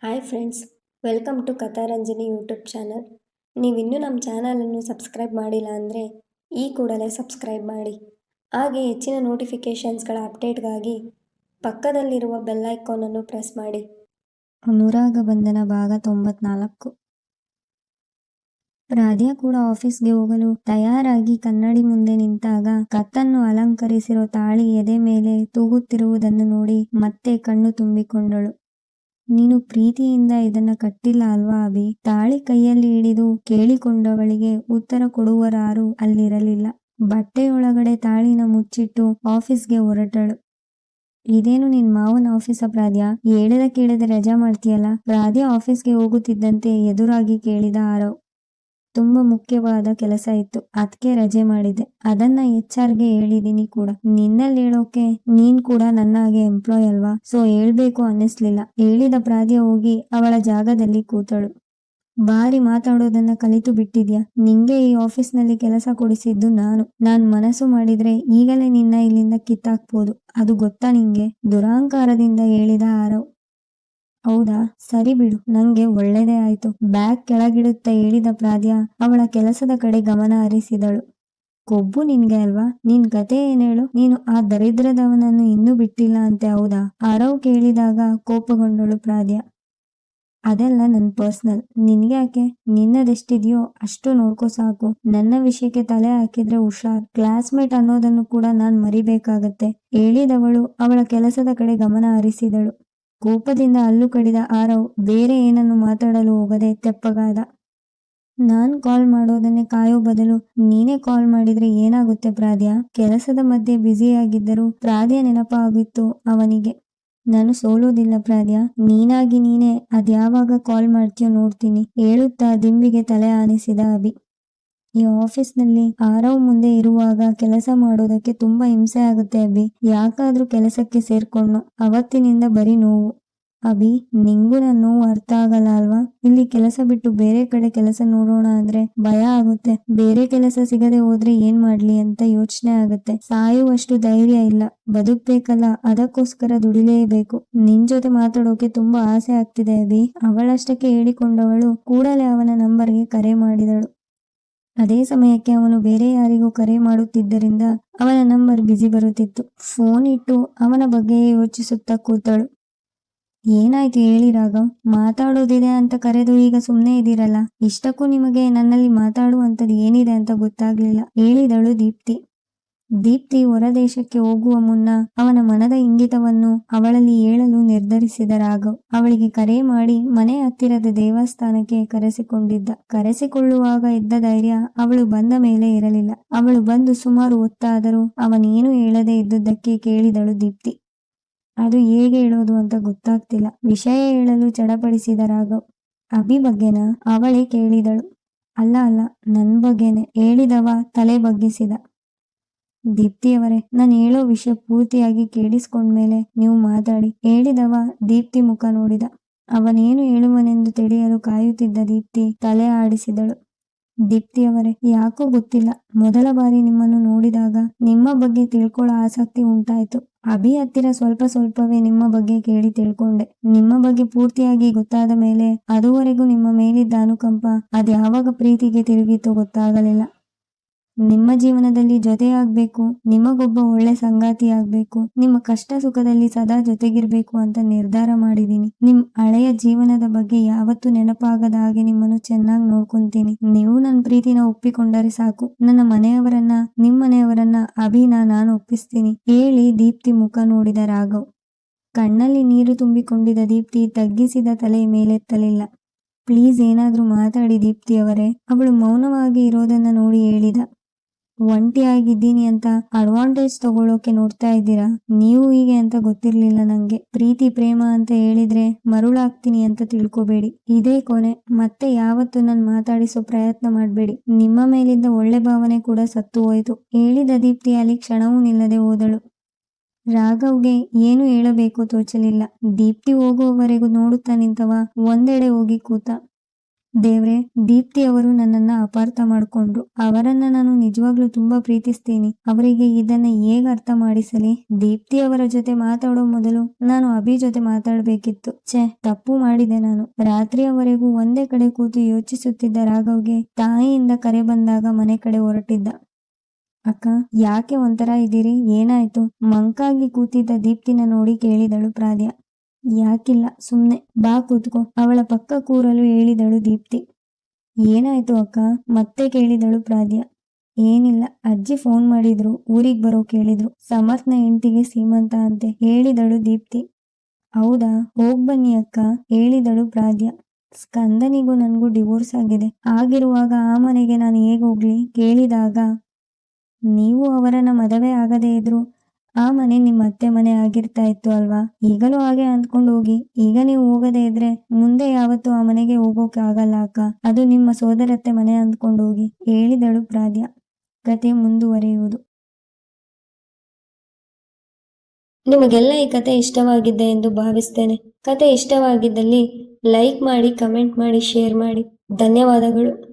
Hi friends, welcome to Katharanjani YouTube channel. ನೀವಿನ್ನೂ ನಮ್ಮ ಚಾನಲನ್ನು ಸಬ್ಸ್ಕ್ರೈಬ್ ಮಾಡಿಲ್ಲ ಅಂದರೆ ಈ ಕೂಡಲೇ ಸಬ್ಸ್ಕ್ರೈಬ್ ಮಾಡಿ. ಹಾಗೆ ಹೆಚ್ಚಿನ ನೋಟಿಫಿಕೇಷನ್ಸ್ಗಳ ಅಪ್ಡೇಟ್ಗಾಗಿ ಪಕ್ಕದಲ್ಲಿರುವ ಬೆಲ್ ಐಕಾನನ್ನು ಪ್ರೆಸ್ ಮಾಡಿ. ಅನುರಾಗ ಬಂಧನ ಭಾಗ 94. ರಾಧ್ಯ ಕೂಡ ಆಫೀಸ್ಗೆ ಹೋಗಲು ತಯಾರಾಗಿ ಕನ್ನಡಿ ಮುಂದೆ ನಿಂತಾಗ ಕತ್ತನ್ನು ಅಲಂಕರಿಸಿರೋ ತಾಳಿ ಎದೆ ಮೇಲೆ ತೂಗುತ್ತಿರುವುದನ್ನು ನೋಡಿ ಮತ್ತೆ ಕಣ್ಣು ತುಂಬಿಕೊಂಡಳು. ನೀನು ಪ್ರೀತಿಯಿಂದ ಇದನ್ನ ಕಟ್ಟಿಲ್ಲ ಅಲ್ವಾ ಅಭಿ? ತಾಳಿ ಕೈಯಲ್ಲಿ ಹಿಡಿದು ಕೇಳಿಕೊಂಡವಳಿಗೆ ಉತ್ತರ ಕೊಡುವರಾರು ಅಲ್ಲಿರಲಿಲ್ಲ. ಬಟ್ಟೆಯೊಳಗಡೆ ತಾಳಿನ ಮುಚ್ಚಿಟ್ಟು ಆಫೀಸ್ಗೆ ಹೊರಟಳು. ಇದೇನು ನಿನ್ ಮಾವನ ಆಫೀಸ ಪ್ರಾದ್ಯ? ಹೇಳಿದ ಕೇಳದೆ ರಜಾ ಮಾಡ್ತೀಯಲ್ಲ? ಪ್ರಾದ್ಯ ಆಫೀಸ್ಗೆ ಹೋಗುತ್ತಿದ್ದಂತೆ ಎದುರಾಗಿ ಕೇಳಿದ ಆರವ್. ತುಂಬಾ ಮುಖ್ಯವಾದ ಕೆಲಸ ಇತ್ತು, ಅದಕ್ಕೆ ರಜೆ ಮಾಡಿದೆ. ಅದನ್ನ HR ಗೆ ಹೇಳಿದೀನಿ ಕೂಡ. ನಿನ್ನಲ್ಲಿ ಹೇಳೋಕೆ ನೀನ್ ಕೂಡ ನನ್ನ ಹಾಗೆ ಎಂಪ್ಲಾಯ್ ಅಲ್ವಾ, ಸೊ ಹೇಳ್ಬೇಕು ಅನ್ನಿಸ್ಲಿಲ್ಲ. ಹೇಳಿದ ಪ್ರಾದ್ಯ ಹೋಗಿ ಅವಳ ಜಾಗದಲ್ಲಿ ಕೂತಳು. ಬಾರಿ ಮಾತಾಡೋದನ್ನ ಕಲಿತು ಬಿಟ್ಟಿದ್ಯಾ? ನಿಂಗೆ ಈ ಆಫೀಸ್ನಲ್ಲಿ ಕೆಲಸ ಕೊಡಿಸಿದ್ದು ನಾನ್ ಮನಸ್ಸು ಮಾಡಿದ್ರೆ ಈಗಲೇ ನಿನ್ನ ಇಲ್ಲಿಂದ ಕಿತ್ತಾಕ್ಬೋದು, ಅದು ಗೊತ್ತಾ ನಿಂಗೆ? ದುರಾಂಕಾರದಿಂದ ಹೇಳಿದ ಆರವ್. ಹೌದಾ, ಸರಿ ಬಿಡು, ನಂಗೆ ಒಳ್ಳೇದೇ ಆಯ್ತು. ಬ್ಯಾಗ್ ಕೆಳಗಿಡುತ್ತಾ ಹೇಳಿದ ಪ್ರಾದ್ಯ ಅವಳ ಕೆಲಸದ ಕಡೆ ಗಮನ ಹರಿಸಿದಳು. ಕೊಬ್ಬು ನಿನ್ಗೆ ಅಲ್ವಾ? ನಿನ್ ಕತೆ ಏನೇಳು? ನೀನು ಆ ದರಿದ್ರದವನನ್ನು ಇನ್ನೂ ಬಿಟ್ಟಿಲ್ಲ ಅಂತೆ, ಹೌದಾ? ಆರವ್ ಕೇಳಿದಾಗ ಕೋಪಗೊಂಡಳು ಪ್ರಾದ್ಯ. ಅದೆಲ್ಲ ನನ್ ಪರ್ಸನಲ್, ನಿನ್ಗ್ಯಾಕೆ? ನಿನ್ನದೆಷ್ಟಿದೆಯೋ ಅಷ್ಟು ನೋಡ್ಕೋ ಸಾಕು. ನನ್ನ ವಿಷಯಕ್ಕೆ ತಲೆ ಹಾಕಿದ್ರೆ ಹುಷಾರ್. ಕ್ಲಾಸ್ಮೇಟ್ ಅನ್ನೋದನ್ನು ಕೂಡ ನಾನ್ ಮರಿಬೇಕಾಗತ್ತೆ, ಹೇಳಿದವಳು ಅವಳ ಕೆಲಸದ ಕಡೆ ಗಮನ ಹರಿಸಿದಳು. ಕೋಪದಿಂದ ಹಲ್ಲು ಕಡಿದ ಆರವ್ ಬೇರೆ ಏನನ್ನು ಮಾತಾಡಲು ಹೋಗದೆ ತೆಪ್ಪಗಾದ. ನಾನ್ ಕಾಲ್ ಮಾಡೋದನ್ನೇ ಕಾಯೋ ಬದಲು ನೀನೇ ಕಾಲ್ ಮಾಡಿದ್ರೆ ಏನಾಗುತ್ತೆ ಪ್ರಾದ್ಯ? ಕೆಲಸದ ಮಧ್ಯೆ ಬ್ಯುಸಿಯಾಗಿದ್ದರೂ ಪ್ರಾದ್ಯ ನೆನಪಾಗಿತ್ತು ಅವನಿಗೆ. ನಾನು ಸೋಲೋದಿಲ್ಲ ಪ್ರಾದ್ಯ, ನೀನಾಗಿ ನೀನೇ ಅದ್ಯಾವಾಗ ಕಾಲ್ ಮಾಡ್ತೀಯೋ ನೋಡ್ತೀನಿ, ಹೇಳುತ್ತಾ ದಿಂಬಿಗೆ ತಲೆ ಆನಿಸಿದ ಅಭಿ. ಈ ಆಫೀಸ್ನಲ್ಲಿ ಆರವ್ ಮುಂದೆ ಇರುವಾಗ ಕೆಲಸ ಮಾಡೋದಕ್ಕೆ ತುಂಬಾ ಹಿಂಸೆ ಆಗುತ್ತೆ ಅಭಿ. ಯಾಕಾದ್ರೂ ಕೆಲಸಕ್ಕೆ ಸೇರ್ಕೊಂಡು ಅವತ್ತಿನಿಂದ ಬರೀ ನೋವು. ಅಭಿ, ನಿಂಗೂ ನನ್ನ ನೋವು ಅರ್ಥ ಆಗಲ್ಲ ಅಲ್ವಾ? ಇಲ್ಲಿ ಕೆಲಸ ಬಿಟ್ಟು ಬೇರೆ ಕಡೆ ಕೆಲಸ ನೋಡೋಣ ಅಂದ್ರೆ ಭಯ ಆಗುತ್ತೆ. ಬೇರೆ ಕೆಲಸ ಸಿಗದೆ ಹೋದ್ರೆ ಏನ್ ಮಾಡ್ಲಿ ಅಂತ ಯೋಚನೆ ಆಗುತ್ತೆ. ಸಾಯುವಷ್ಟು ಧೈರ್ಯ ಇಲ್ಲ, ಬದುಕ್ಬೇಕಲ್ಲ, ಅದಕ್ಕೋಸ್ಕರ ದುಡಿಲೇಬೇಕು. ನಿನ್ ಜೊತೆ ಮಾತಾಡೋಕೆ ತುಂಬಾ ಆಸೆ ಆಗ್ತಿದೆ ಅಭಿ. ಅವಳಷ್ಟಕ್ಕೆ ಹೇಳಿಕೊಂಡವಳು ಕೂಡಲೇ ಅವನ ನಂಬರ್ಗೆ ಕರೆ ಮಾಡಿದಳು. ಅದೇ ಸಮಯಕ್ಕೆ ಅವನು ಬೇರೆ ಯಾರಿಗೂ ಕರೆ ಮಾಡುತ್ತಿದ್ದರಿಂದ ಅವನ ನಂಬರ್ ಬ್ಯುಸಿ ಬರುತ್ತಿತ್ತು. ಫೋನ್ ಇಟ್ಟು ಅವನ ಬಗ್ಗೆಯೇ ಯೋಚಿಸುತ್ತಾ ಕೂತಳು. ಏನಾಯ್ತು ಹೇಳಿ ರಾಘವ್? ಮಾತಾಡೋದಿದೆ ಅಂತ ಕರೆದು ಈಗ ಸುಮ್ಮನೆ ಇದ್ದೀರಲ್ಲ? ಇಷ್ಟಕ್ಕೂ ನಿಮಗೆ ನನ್ನಲ್ಲಿ ಮಾತಾಡುವಂಥದ್ದು ಏನಿದೆ ಅಂತ ಗೊತ್ತಾಗ್ಲಿಲ್ಲ, ಹೇಳಿದಳು ದೀಪ್ತಿ. ದೀಪ್ತಿ ಹೊರದೇಶಕ್ಕೆ ಹೋಗುವ ಮುನ್ನ ಅವನ ಮನದ ಇಂಗಿತವನ್ನು ಅವಳಲ್ಲಿ ಹೇಳಲು ನಿರ್ಧರಿಸಿದ ರಾಘವ್ ಅವಳಿಗೆ ಕರೆ ಮಾಡಿ ಮನೆ ಹತ್ತಿರದ ದೇವಸ್ಥಾನಕ್ಕೆ ಕರೆಸಿಕೊಂಡಿದ್ದ. ಕರೆಸಿಕೊಳ್ಳುವಾಗ ಇದ್ದ ಧೈರ್ಯ ಅವಳು ಬಂದ ಮೇಲೆ ಇರಲಿಲ್ಲ. ಅವಳು ಬಂದು ಸುಮಾರು ಹೊತ್ತಾದರೂ ಅವನೇನು ಹೇಳದೆ ಇದ್ದುದಕ್ಕೆ ಕೇಳಿದಳು ದೀಪ್ತಿ. ಅದು ಹೇಗೆ ಹೇಳೋದು ಅಂತ ಗೊತ್ತಾಗ್ತಿಲ್ಲ, ವಿಷಯ ಹೇಳಲು ಚಡಪಡಿಸಿದ ರಾಘವ್. ಅಭಿ ಬಗ್ಗೆನಾ? ಅವಳೇ ಕೇಳಿದಳು. ಅಲ್ಲ, ನನ್ ಬಗ್ಗೆನೆ, ಹೇಳಿದವ ತಲೆ ಬಗ್ಗಿಸಿದ. ದೀಪ್ತಿಯವರೇ, ನಾನು ಹೇಳೋ ವಿಷಯ ಪೂರ್ತಿಯಾಗಿ ಕೇಳಿಸ್ಕೊಂಡ್ಮೇಲೆ ನೀವು ಮಾತಾಡಿ, ಹೇಳಿದವ ದೀಪ್ತಿ ಮುಖ ನೋಡಿದ. ಅವನೇನು ಹೇಳುವನೆಂದು ತಿಳಿಯಲು ಕಾಯುತ್ತಿದ್ದ ದೀಪ್ತಿ ತಲೆ ಆಡಿಸಿದಳು. ದೀಪ್ತಿಯವರೇ, ಯಾಕೋ ಗೊತ್ತಿಲ್ಲ, ಮೊದಲ ಬಾರಿ ನಿಮ್ಮನ್ನು ನೋಡಿದಾಗ ನಿಮ್ಮ ಬಗ್ಗೆ ತಿಳ್ಕೊಳ್ಳೋ ಆಸಕ್ತಿ ಉಂಟಾಯ್ತು. ಅಭಿ ಹತ್ತಿರ ಸ್ವಲ್ಪ ಸ್ವಲ್ಪವೇ ನಿಮ್ಮ ಬಗ್ಗೆ ಕೇಳಿ ತಿಳ್ಕೊಂಡೆ. ನಿಮ್ಮ ಬಗ್ಗೆ ಪೂರ್ತಿಯಾಗಿ ಗೊತ್ತಾದ ಮೇಲೆ ಅದುವರೆಗೂ ನಿಮ್ಮ ಮೇಲಿದ್ದ ಅನುಕಂಪ ಅದ್ಯಾವಾಗ ಪ್ರೀತಿಗೆ ತಿರುಗಿತೋ ಗೊತ್ತಾಗಲಿಲ್ಲ. ನಿಮ್ಮ ಜೀವನದಲ್ಲಿ ಜೊತೆಯಾಗ್ಬೇಕು, ನಿಮಗೊಬ್ಬ ಒಳ್ಳೆ ಸಂಗಾತಿ ಆಗ್ಬೇಕು, ನಿಮ್ಮ ಕಷ್ಟ ಸುಖದಲ್ಲಿ ಸದಾ ಜೊತೆಗಿರ್ಬೇಕು ಅಂತ ನಿರ್ಧಾರ ಮಾಡಿದೀನಿ. ನಿಮ್ ಹಳೆಯ ಜೀವನದ ಬಗ್ಗೆ ಯಾವತ್ತೂ ನೆನಪಾಗದ ಹಾಗೆ ನಿಮ್ಮನ್ನು ಚೆನ್ನಾಗಿ ನೋಡ್ಕೊಂತೀನಿ. ನೀವು ನನ್ನ ಪ್ರೀತಿನ ಒಪ್ಪಿಕೊಂಡರೆ ಸಾಕು. ನನ್ನ ಮನೆಯವರನ್ನ, ನಿಮ್ ಮನೆಯವರನ್ನ ಅಭಿನ ನಾನು ಒಪ್ಪಿಸ್ತೀನಿ, ಹೇಳಿ ದೀಪ್ತಿ ಮುಖ ನೋಡಿದ ರಾಘವ್. ಕಣ್ಣಲ್ಲಿ ನೀರು ತುಂಬಿಕೊಂಡಿದ್ದ ದೀಪ್ತಿ ತಗ್ಗಿಸಿದ ತಲೆ ಮೇಲೆತ್ತಲಿಲ್ಲ. ಪ್ಲೀಸ್ ಏನಾದ್ರೂ ಮಾತಾಡಿ ದೀಪ್ತಿಯವರೇ, ಅವಳು ಮೌನವಾಗಿ ಇರೋದನ್ನ ನೋಡಿ ಹೇಳಿದ. ಒಂಟಿಯಾಗಿದ್ದೀನಿ ಅಂತ ಅಡ್ವಾಂಟೇಜ್ ತಗೊಳ್ಳೋಕೆ ನೋಡ್ತಾ ಇದ್ದೀರಾ? ನೀವು ಹೀಗೆ ಅಂತ ಗೊತ್ತಿರ್ಲಿಲ್ಲ ನಂಗೆ. ಪ್ರೀತಿ ಪ್ರೇಮ ಅಂತ ಹೇಳಿದ್ರೆ ಮರುಳಾಗ್ತೀನಿ ಅಂತ ತಿಳ್ಕೊಬೇಡಿ. ಇದೇ ಕೊನೆ, ಮತ್ತೆ ಯಾವತ್ತೂ ನನ್ ಮಾತಾಡಿಸೋ ಪ್ರಯತ್ನ ಮಾಡ್ಬೇಡಿ. ನಿಮ್ಮ ಮೇಲಿದ್ದ ಒಳ್ಳೆ ಭಾವನೆ ಕೂಡ ಸತ್ತು ಹೋಯ್ತು, ಹೇಳಿದ ದೀಪ್ತಿ ಅಲ್ಲಿ ಕ್ಷಣವೂ ನಿಲ್ಲದೆ ಹೋದಳು. ರಾಘವ್ಗೆ ಏನು ಹೇಳಬೇಕು ತೋಚಲಿಲ್ಲ. ದೀಪ್ತಿ ಹೋಗುವವರೆಗೂ ನೋಡುತ್ತಾ ನಿಂತವ ಒಂದೆಡೆ ಹೋಗಿ ಕೂತ. ದೇವ್ರೆ, ದೀಪ್ತಿ ಅವರು ನನ್ನನ್ನ ಅಪಾರ್ಥ ಮಾಡ್ಕೊಂಡ್ರು. ಅವರನ್ನ ನಾನು ನಿಜವಾಗ್ಲೂ ತುಂಬಾ ಪ್ರೀತಿಸ್ತೀನಿ. ಅವರಿಗೆ ಇದನ್ನ ಹೇಗ್ ಅರ್ಥ ಮಾಡಿಸಲಿ? ದೀಪ್ತಿ ಅವರ ಜೊತೆ ಮಾತಾಡೋ ಮೊದಲು ನಾನು ಅಭಿ ಜೊತೆ ಮಾತಾಡ್ಬೇಕಿತ್ತು. ತಪ್ಪು ಮಾಡಿದೆ ನಾನು. ರಾತ್ರಿಯವರೆಗೂ ಒಂದೇ ಕಡೆ ಕೂತು ಯೋಚಿಸುತ್ತಿದ್ದ ರಾಘವ್ಗೆ ತಾಯಿಯಿಂದ ಕರೆ ಬಂದಾಗ ಮನೆ ಕಡೆ ಹೊರಟಿದ್ದ. ಅಕ್ಕ, ಯಾಕೆ ಒಂಥರ ಇದ್ದೀರಿ? ಏನಾಯ್ತು? ಮಂಕಾಗಿ ಕೂತಿದ್ದ ದೀಪ್ತಿನ ನೋಡಿ ಕೇಳಿದಳು ಪ್ರಾದ್ಯ. ಯಾಕಿಲ್ಲ, ಸುಮ್ನೆ ಬಾ ಕೂತ್ಕೋ, ಅವಳ ಪಕ್ಕ ಕೂರಲು ಹೇಳಿದಳು ದೀಪ್ತಿ. ಏನಾಯ್ತು ಅಕ್ಕ? ಮತ್ತೆ ಕೇಳಿದಳು ಪ್ರಾದ್ಯ. ಏನಿಲ್ಲ, ಅಜ್ಜಿ ಫೋನ್ ಮಾಡಿದ್ರು, ಊರಿಗೆ ಬರೋ ಕೇಳಿದ್ರು. ಸಮರ್ಥ್ನ ಹೆಂಡತಿಗೆ ಸೀಮಂತ ಅಂತೆ, ಹೇಳಿದಳು ದೀಪ್ತಿ. ಹೌದಾ, ಹೋಗ್ಬನ್ನಿ ಅಕ್ಕ, ಹೇಳಿದಳು ಪ್ರಾದ್ಯ. ಸ್ಕಂದನಿಗೂ ನನ್ಗೂ ಡಿವೋರ್ಸ್ ಆಗಿದೆ. ಆಗಿರುವಾಗ ಆ ಮನೆಗೆ ನಾನು ಹೇಗೆ ಹೋಗ್ಲಿ? ಕೇಳಿದಾಗ, ನೀವು ಅವರನ್ನ ಮದುವೆ ಆಗದೇ ಇದ್ರು ಆ ಮನೆ ನಿಮ್ಮ ಅತ್ತೆ ಮನೆ ಆಗಿರ್ತಾ ಇತ್ತು ಅಲ್ವಾ? ಈಗಲೂ ಹಾಗೆ ಅಂದ್ಕೊಂಡು ಹೋಗಿ. ಈಗ ನೀವು ಹೋಗದೇ ಇದ್ರೆ ಮುಂದೆ ಯಾವತ್ತೂ ಆ ಮನೆಗೆ ಹೋಗೋಕೆ ಆಗಲ್ಲ ಅಕ್ಕ. ಅದು ನಿಮ್ಮ ಸೋದರತ್ತೆ ಮನೆ ಅಂದ್ಕೊಂಡು ಹೋಗಿ, ಹೇಳಿದಳು ಪ್ರಾದ್ಯ. ಕತೆ ಮುಂದುವರಿಯುವುದು. ನಿಮಗೆಲ್ಲ ಈ ಕತೆ ಇಷ್ಟವಾಗಿದ್ದೆ ಎಂದು ಭಾವಿಸ್ತೇನೆ. ಕತೆ ಇಷ್ಟವಾಗಿದ್ದಲ್ಲಿ ಲೈಕ್ ಮಾಡಿ, ಕಮೆಂಟ್ ಮಾಡಿ, ಶೇರ್ ಮಾಡಿ. ಧನ್ಯವಾದಗಳು.